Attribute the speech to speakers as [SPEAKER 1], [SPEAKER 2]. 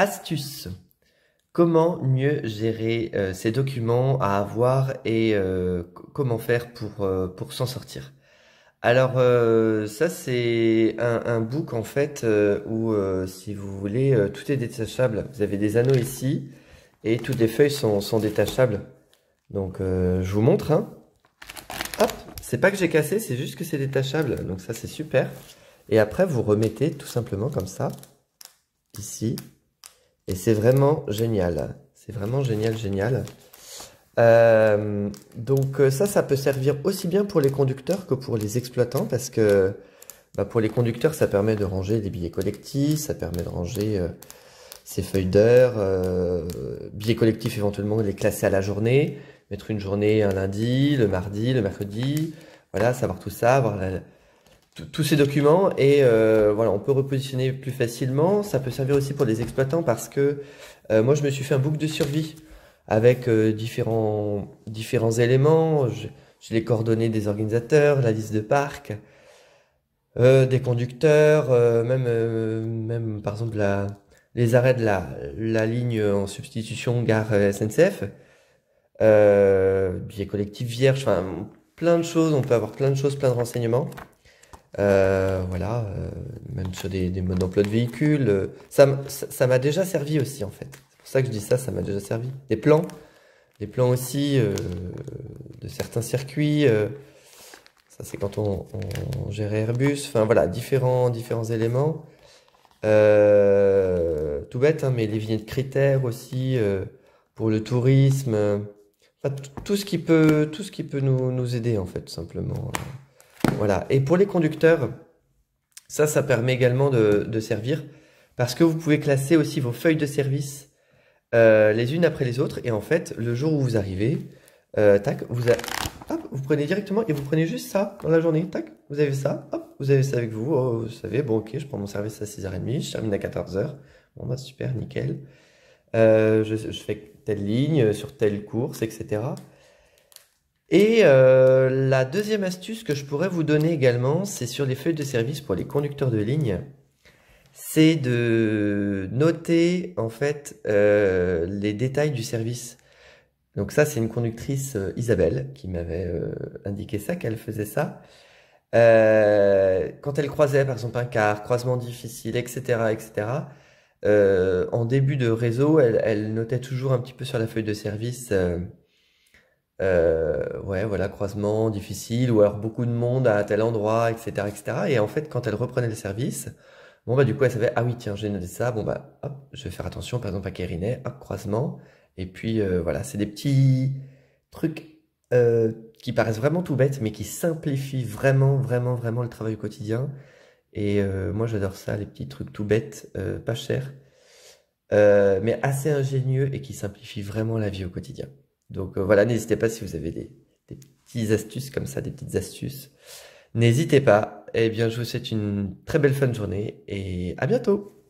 [SPEAKER 1] Astuce. Comment mieux gérer ces documents à avoir et comment faire pour s'en sortir? Alors ça c'est un book en fait où si vous voulez tout est détachable. Vous avez des anneaux ici et toutes les feuilles sont détachables. Donc je vous montre hein. Hop, c'est pas que j'ai cassé, c'est juste que c'est détachable. Donc ça c'est super. Et après vous remettez tout simplement comme ça ici. Et c'est vraiment génial. C'est vraiment génial, génial. Donc ça peut servir aussi bien pour les conducteurs que pour les exploitants parce que pour les conducteurs, ça permet de ranger des billets collectifs, ça permet de ranger ses feuilles d'heure, billets collectifs éventuellement les classer à la journée, mettre une journée un lundi, le mardi, le mercredi, voilà, savoir tout ça, avoir tous ces documents et voilà, on peut repositionner plus facilement. Ça peut servir aussi pour les exploitants parce que moi je me suis fait un book de survie avec différents éléments. J'ai les coordonnées des organisateurs, la liste de parcs, des conducteurs, même par exemple les arrêts de la ligne en substitution gare SNCF, billets collectifs vierges, enfin plein de choses, on peut avoir plein de choses, plein de renseignements. Voilà, même sur des modes d'emploi de véhicules. Ça m'a déjà servi aussi en fait. C'est pour ça que je dis ça, ça m'a déjà servi. Des plans aussi de certains circuits. Ça c'est quand on gère Airbus. Enfin voilà, différents éléments. Tout bête, hein, mais les vignettes critères aussi pour le tourisme. Enfin, tout ce qui peut nous aider en fait, tout simplement. Voilà. Et pour les conducteurs, ça permet également de servir parce que vous pouvez classer aussi vos feuilles de service les unes après les autres. Et en fait, le jour où vous arrivez, tac, hop, vous prenez directement et vous prenez juste ça dans la journée. Tac, vous avez ça, hop, vous avez ça avec vous. Oh, vous savez, bon, ok, je prends mon service à 6h30, je termine à 14h. Bon, bah super, nickel. Je fais telle ligne sur telle course, etc. Et la deuxième astuce que je pourrais vous donner également, c'est sur les feuilles de service pour les conducteurs de ligne. C'est de noter en fait les détails du service. Donc ça, c'est une conductrice Isabelle qui m'avait indiqué ça, qu'elle faisait ça. Quand elle croisait par exemple un car, croisement difficile, etc., etc. En début de réseau, elle notait toujours un petit peu sur la feuille de service. Ouais, voilà, croisement difficile, ou alors beaucoup de monde à tel endroit, etc., etc. Et en fait, quand elle reprenait le service, bon, bah, du coup, elle savait, ah oui, tiens, j'ai noté ça, bon, bah, hop, je vais faire attention, par exemple, à Kérinet, hop, croisement. Et puis, voilà, c'est des petits trucs qui paraissent vraiment tout bêtes, mais qui simplifient vraiment, vraiment, vraiment le travail au quotidien. Et moi, j'adore ça, les petits trucs tout bêtes, pas chers, mais assez ingénieux et qui simplifient vraiment la vie au quotidien. Donc voilà, n'hésitez pas si vous avez des petites astuces comme ça, des petites astuces. N'hésitez pas. Eh bien, je vous souhaite une très belle fin de journée et à bientôt.